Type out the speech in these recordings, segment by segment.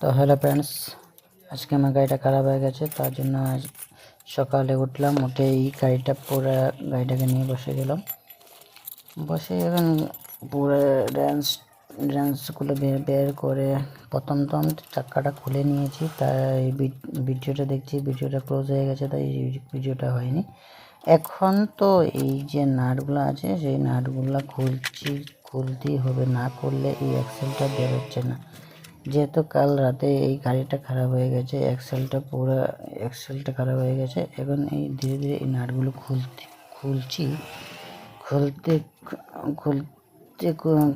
তো hello friends, আজকে আমার গাড়িটা খারাপ হয়ে গেছে। তার জন্য আজ সকালে উঠলাম, উঠে এই গাড়িটাকে নিয়ে বসে গেলাম। বসে এখন পুরো রেঞ্চগুলো বের করে প্রথম তো আমি চাক্কাটা খুলে নিয়েছি। তাই ভিডিওটা দেখছি, ভিডিওটা ক্লোজ হয়ে গেছে, তাই ভিডিওটা হয়নি। এখন তো এই যে নাটগুলো আছে সেই নাটগুলো খুলতেই হবে, না করলে এই অ্যাক্সেলটা বেরোচ্ছে না। যেহেতু কাল রাতে এই গাড়িটা খারাপ হয়ে গেছে, অ্যাক্সেলটা খারাপ হয়ে গেছে। এখন এই ধীরে ধীরে এই নাটগুলো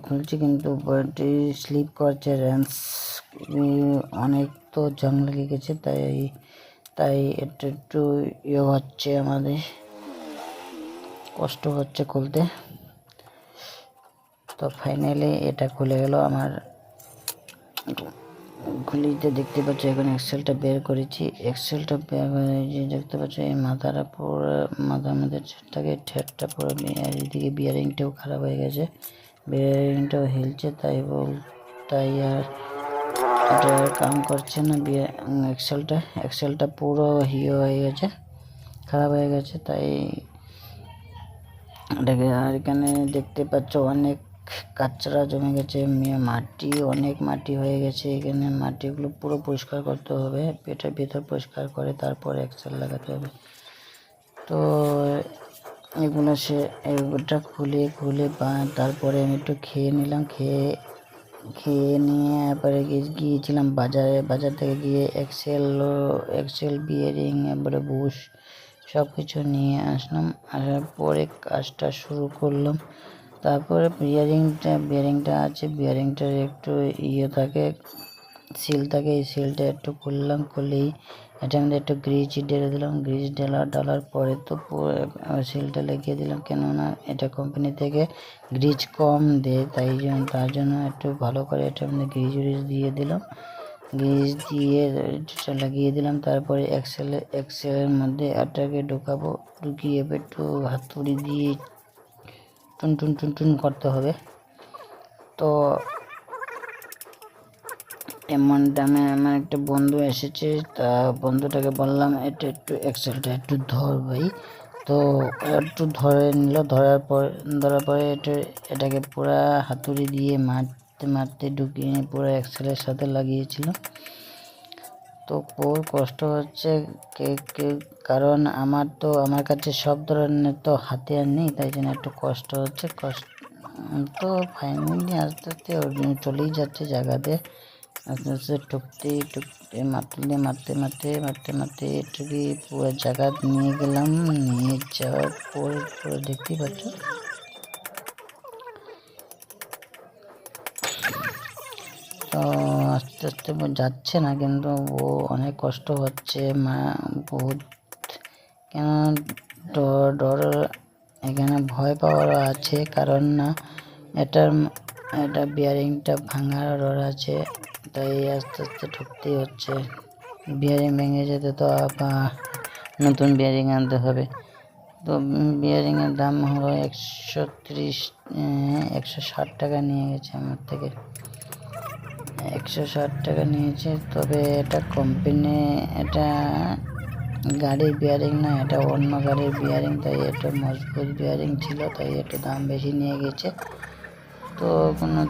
খুলছি কিন্তু বডি স্লিপ করছে, রেঞ্চ অনেক তো জং লেগে গেছে। তাই একটু ইয়ে হচ্ছে, আমাদের কষ্ট হচ্ছে খুলতে। তো ফাইনালি এটা খুলে গেল আমার। খুলিতে দেখতে পাচ্ছ এখন এক্সেলটা বের করেছি। এক্সেলটা বের করে দেখতে পাচ্ছ এই মাথার মধ্যে ঠেটটা পুরো, এদিকে বিয়ারিংটাও খারাপ হয়ে গেছে, বিয়ারিংটাও হিলছে। তাই আর এটা কাম করছে না। এক্সেলটা পুরো হয়ে গেছে, খারাপ হয়ে গেছে। তাই এটাকে, আর এখানে দেখতে পাচ্ছ অনেক কাঁচরা জমে গেছে, অনেক মাটি হয়ে গেছে। এখানে মাটিগুলো পুরো পরিষ্কার করতে হবে, পেটের ভেতর পরিষ্কার করে তারপর এক্সেল লাগাতে হবে। তো এগুলোটা খুলে তারপরে আমি একটু খেয়ে নিলাম। খেয়ে নিয়ে এরপরে গিয়েছিলাম বাজার থেকে গিয়ে এক্সেল বিয়ারিং, এরপরে বুশ সব কিছু নিয়ে আসলাম। আসার পরে কাজটা শুরু করলাম। তারপরে বিয়ারিংটা আছে, বিয়ারিংটার একটু থাকে, সিল থাকে। এই সিলটা একটু খুললেই এটার মধ্যে একটু গ্রিজ ঢেলে দিলাম। গ্রিজ ঢালার পরে তো সিলটা লাগিয়ে দিলাম, কেননা এটা কোম্পানি থেকে গ্রিজ কম দেয়, তার জন্য একটু ভালো করে এটার মধ্যে গ্রিজ দিয়ে দিলাম। গ্রিজ দিয়ে লাগিয়ে দিলাম। তারপরে এক্সেলের মধ্যে এটাকে ঢুকিয়ে একটু হাতুড়ি দিয়ে টুন টুন টুন টুন করতে হবে। তো এমন টাইমে আমার একটা বন্ধু এসেছে, তা বন্ধুটাকে বললাম একটু এক্সেলটা একটু ধর ভাই। তো একটু ধরে নিল, ধরার পরে এটাকে পুরা হাতুড়ি দিয়ে মারতে ঢুকিয়ে পুরো এক্সেলের সাথে লাগিয়েছিল। তো খুব কষ্ট হচ্ছে কারণ আমার কাছে সব ধরনের তো হাতিয়ার নেই, তাই জন্য একটু কষ্ট হচ্ছে। তো ফাইনালি আস্তে আস্তে চলেই যাচ্ছে জায়গাতে, আস্তে আস্তে টুকতে মারতে এটুকি পুরো জায়গা নিয়ে গেলাম। নিয়ে যাওয়ার পর দেখতেই পাচ্ছ তো আস্তে আস্তে যাচ্ছে না, কিন্তু ও অনেক কষ্ট হচ্ছে বহুত। কেন ডর এখানে ভয় পাওয়ারও আছে, কারণ না এটা বিয়ারিংটা ভাঙার ডর আছে, তাই আস্তে আস্তে ঠুকতেই হচ্ছে। বিয়ারিং ভেঙে যেতে তো নতুন বিয়ারিং আনতে হবে। তো বিয়ারিংয়ের দাম হলো 160 টাকা নিয়ে গেছে আমার থেকে, 160 টাকা নিয়েছে। তবে এটা কোম্পানি, এটা গাড়ির বিয়ারিং না, এটা অন্য গাড়ির বিয়ারিং, তাই এটা মজবুত বিয়ারিং ছিল, তাই একটু দাম বেশি নিয়ে গেছে। তো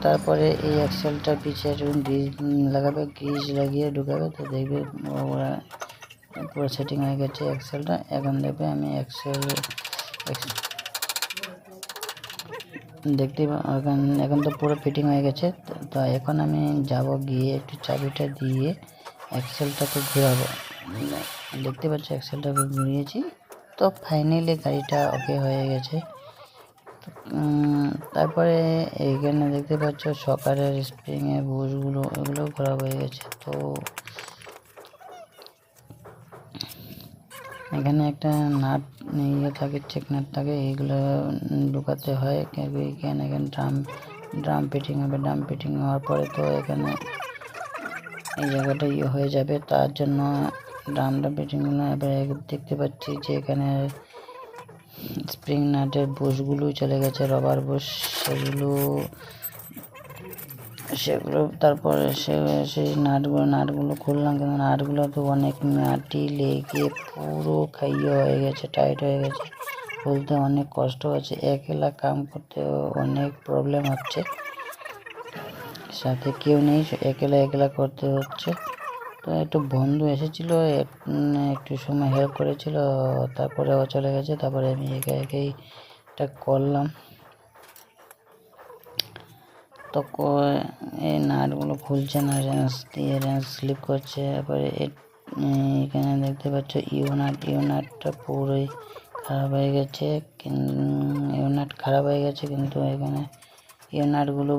তারপরে এই এক্সেলটা পিছিয়ে গ্রিজ লাগাবে, গ্রিজ লাগিয়ে ঢুকাবে, তো দেখবে ওরা পুরো সেটিং হয়ে গেছে এক্সেলটা। এখন দেখবে আমি দেখতে এখন তো পুরো ফিটিং হয়ে গেছে। তো এখন আমি যাব, গিয়ে একটু চাবিটা দিয়ে এক্সেলটাকে ঘোরাবো। দেখতে পাচ্ছ এক্সেলটাকে ঘুরিয়েছি। তো ফাইনালি গাড়িটা ওকে হয়ে গেছে। তারপরে এইখানে দেখতে পাচ্ছ সকারের স্প্রিংয়ের বুশগুলো, এগুলো খারাপ হয়ে গেছে। তো এখানে একটা নাট থাকে, চেক নাট থাকে, এইগুলো ঢুকাতে হয়। এখানে ড্রাম ফিটিং হবে। ড্রাম ফিটিং হওয়ার পরে তো এখানে এই জায়গাটা হয়ে যাবে, তার জন্য ড্রামটা ফিটিং হলো। এবার দেখতে পাচ্ছি যে এখানে স্প্রিং নাটের বুশগুলো চলে গেছে, রবার বুশ, সেগুলো সেগুলো তারপরে সেই নাটগুলো খুললাম, কিন্তু নাটগুলো তো অনেক মাটি লেগে পুরো খাইয়ে হয়ে গেছে, টাইট হয়ে গেছে, খুলতে অনেক কষ্ট হচ্ছে। একলা কাম করতে অনেক প্রবলেম হচ্ছে, সাথে কেউ নেই, একলা করতে হচ্ছে। তো একটু বন্ধু এসেছিল, একটু সময় হেল্প করেছিল, তারপরে ও চলে গেছে। তারপরে আমি একাই এটা করলাম। তো এই নাটগুলো খুলছে না, রেঞ্চ স্লিপ করছে। তারপরে এখানে দেখতে পাচ্ছ ইউনাটটা পুরোই খারাপ হয়ে গেছে। ইউনাট খারাপ হয়ে গেছে, কিন্তু এখানে ইউনাটগুলো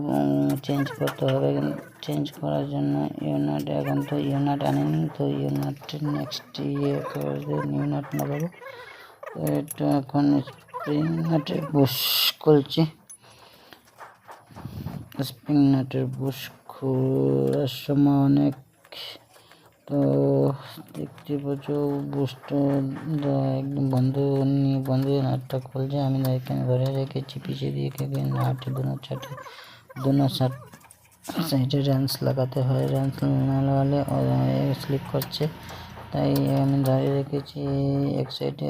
চেঞ্জ করতে হবে। চেঞ্জ করার জন্য এখন তো ইউনাট আনেনি, তো ইউনাট নেক্সট ইউনাট লাগাবো। তো এটা এখন স্প্রিং নাটের বুশ খুলছি। স্প্রিং নাটের বুশ খোলার সময় অনেক, তো দেখতে পাচ্ছ বুশটা একদম বন্ধ নাটটা খুলছে। আমি এখানে ধরে রেখেছি, পিছিয়ে দিয়ে নাট দুনো সাইডে রেঞ্চ লাগাতে হয়, রেঞ্চ না লাগালে স্লিপ করছে, তাই আমি ধরে রেখেছি এক সাইডে।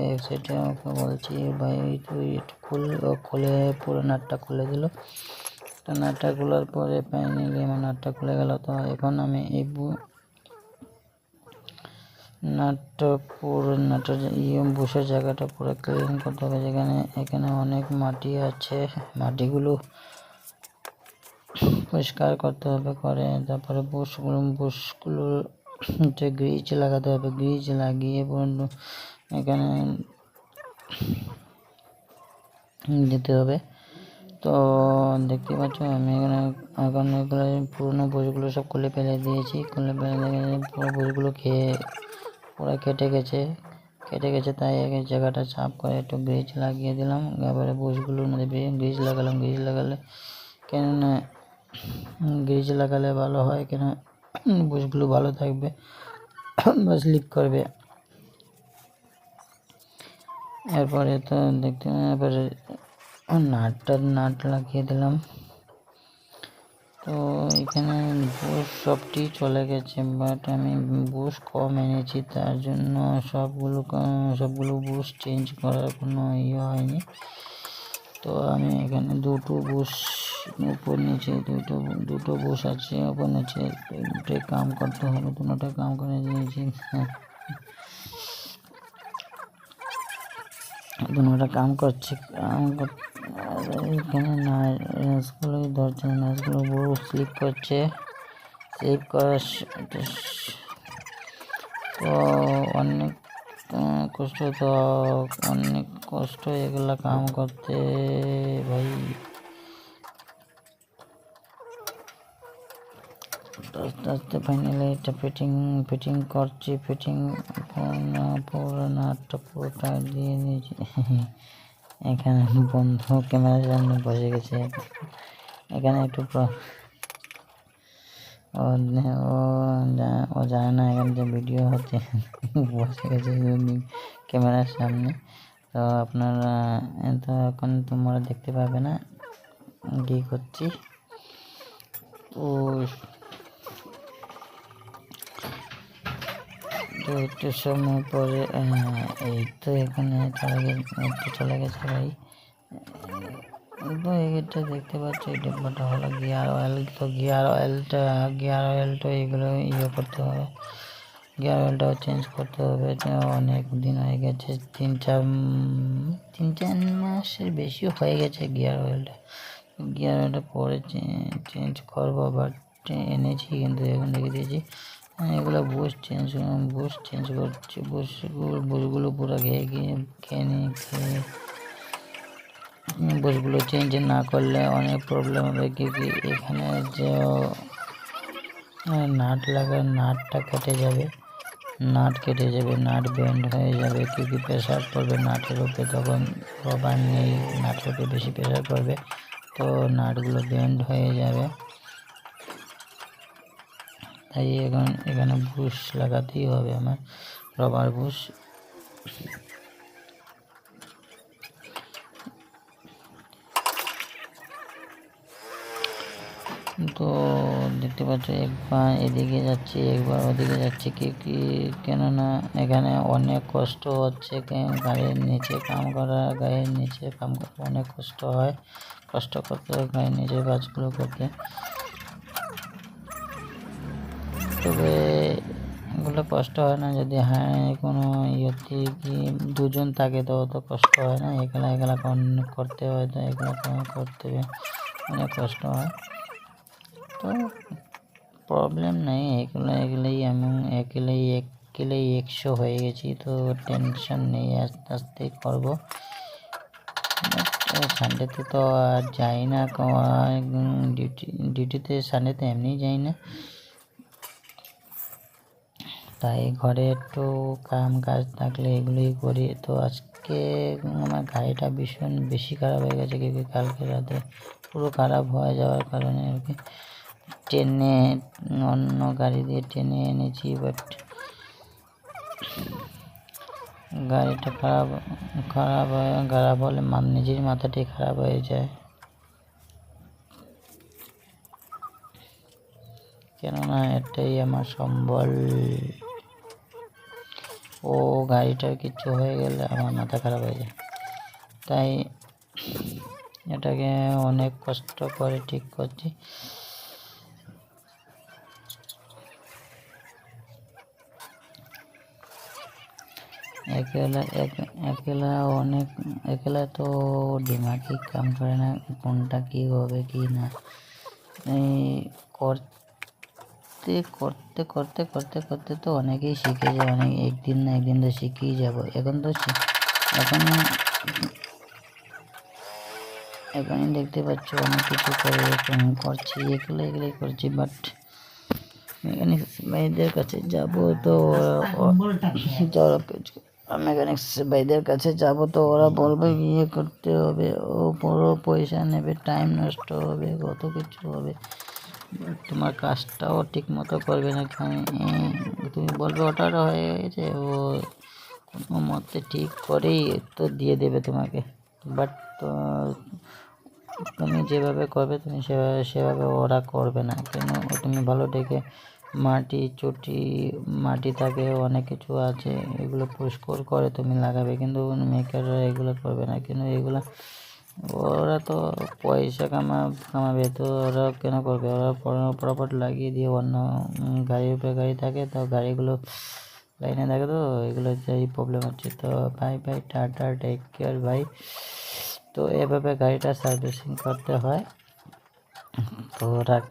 ওকে বলছি ভাই তুই একটু খুলে পুরো নাটটা খুলে দিল। তো নাটটা খোলার পরে ফাইনালি আমার নাটটা খুলে গেল। তো এখন আমি এই বুশের জায়গাটা পুরো ক্লিন করতে হবে। এখানে অনেক মাটি আছে, মাটিগুলো পরিষ্কার করতে হবে করে। তারপরে বুশগুলো গ্রিজ লাগাতে হবে, গ্রিজ লাগিয়ে এখানে দিতে হবে। তো দেখতে পাচ্ছ আমি এখন এগুলো পুরোনো বইগুলো সব খুলে ফেলে দিয়েছি। পুরো বইগুলো পুরো কেটে গেছে, তাই এই জায়গাটা সাফ করে একটু গ্রিজ লাগিয়ে দিলাম। এবারে বইগুলোর মধ্যে গ্রিজ লাগালাম। কেননা গ্রিজ লাগালে ভালো হয়, কেন বইগুলো ভালো থাকবে বা স্লিপ করবে। এরপরে তো এবারে নাট লাগিয়ে দিলাম। তো এখানে বুশ সবটি চলে গেছে, বাট আমি বুশ কম এনেছি, তার জন্য সবগুলো বুশ চেঞ্জ করার কোনো হয়নি। তো আমি এখানে দুটো বুশ উপর নিচে দুটো বুশ আছে, উপর নিচে দুটোই কাম করতে হবে। দুটোটা কাম করে দিয়েছি, দুটোটা কাম করছে। এখানে নাচগুলো ধরছে, নাচগুলো বহু স্লিপ করছে। স্লিপ করার তো অনেক কষ্ট এগুলা কাম করতে ভাই। আস্তে আস্তে ফাইনালি এটা ফিটিং করছি। পুরো নাটটা পুরো টাইট দিয়ে নিয়েছি। এখানে বন্ধু ক্যামেরার সামনে বসে গেছে। এখানে একটু ও জানে না এখানে যে ভিডিও হচ্ছে, বসে গেছে ক্যামেরার সামনে। তো আপনারা তো এখন তোমরা দেখতে পাবে না কি করছি। তো একটু সময় পরে এই তো এখানে চলে গেছে ভাই। তো এটা দেখতে পাচ্ছ, এই ডিব্বাটা হলো গিয়ার অয়েল। তো গিয়ার অয়েলটা এগুলো করতে হবে, গিয়ার অয়েলটাও চেঞ্জ করতে হবে। অনেক দিন হয়ে গেছে, 3-4 মাসের বেশি হয়ে গেছে গিয়ার অয়েলটা পরে চেঞ্জ করবো, বাট এনেছি কিন্তু এখন রেখে দিয়েছি। এগুলো বুশ চেঞ্জ করছি। বুশগুলো পুরো খেয়ে বুশগুলো চেঞ্জ না করলে অনেক প্রবলেম হবে, কিন্তু এখানে যে নাটটা কেটে যাবে, নাট বেন্ড হয়ে যাবে, কিন্তু প্রেশার পড়বে নাটের উপরে, তখন রবার নেই, নাটের উপরে বেশি প্রেশার পড়বে, তো নাটগুলো বেন্ড হয়ে যাবে। তাই এখানে বুশ লাগাতেই হবে আমার, রবার বুশ। তো দেখতে পাচ্ছ একবার এদিকে যাচ্ছি একবার ওদিকে যাচ্ছি কি কেননা এখানে অনেক কষ্ট হচ্ছে গাড়ির নিচে কাম করা অনেক কষ্ট হয়, কষ্ট করতে হয় গাড়ির নিচে কাজগুলো করতে। তবে এগুলো কষ্ট হয় না যদি কোনো ইয়েতে কি দুজন থাকে তো অত কষ্ট হয় না, একলা একলা করতে হয়, তো একলা করতে অনেক কষ্ট হয়। তো প্রবলেম নেই, এগুলোই আমি একেলেই 100 হয়ে গেছি, তো টেনশন নেই, আস্তে আস্তে করবো। সানডেতে তো আর যাই না, ডিউটিতে সানডেতে এমনি যাই না, তাই ঘরে একটু কাজ থাকলে এগুলোই করি। তো আজকে আমার গাড়িটা ভীষণ বেশি খারাপ হয়ে গেছে, কিন্তু কালকে রাতে পুরো খারাপ হয়ে যাওয়ার কারণে আর কি ট্রেনে অন্য গাড়ি দিয়ে টেনে এনেছি, বাট গাড়িটা খারাপ হলে নিজের মাথাটাই খারাপ হয়ে যায়, কেননা এটাই আমার সম্বল। ও গাড়িটার কিছু হয়ে গেলে আমার মাথা খারাপ হয়ে যায়, তাই এটাকে অনেক কষ্ট করে ঠিক করছি। একলা তো দিমাগই কাম করে না, কোনটা কি হবে কি না, এই করতে করতে করতে করতে করতে তো অনেকেই শিখে যায়, একদিন না একদিন তো শিখেই যাব। এখনই দেখতে পাচ্ছ অনেক কিছু করছি, এগুলোই করছি, বাট মেকানিক্স ভাইদের কাছে যাব তো মেকানিক্স ভাইদের কাছে যাব তো ওরা বলবে ইয়ে করতে হবে, ও বড় পয়সা নেবে, টাইম নষ্ট হবে, কত কিছু হবে, তোমার কাজটাও ঠিক মতো করবে না। তুমি বলবে ওটা হয়ে গেছে, ও কোনো মতে ঠিক করেই তো দিয়ে দেবে তোমাকে, বাট তুমি যেভাবে করবে তুমি সেভাবে ওরা করবে না। কেন তুমি ভালো দেখে মাটি থাকে, অনেক কিছু আছে, এগুলো পরিষ্কার করে তুমি লাগাবে, কিন্তু মেকাররা এগুলো করবে না। কিন্তু এগুলো ওরা তো পয়সা কামাবে, তো ওরা কেন করবে, ওরা প্রপার লাগিয়ে দিয়ে অন্য গাড়ির উপরে গাড়ি থাকে, তো গাড়িগুলো লাইনে থাকে, তো এগুলো এই প্রবলেম হচ্ছে। তো বাই টাটা, টেক কেয়ার ভাই। তো এভাবে গাড়িটা সার্ভিসিং করতে হয়, তো রাখ।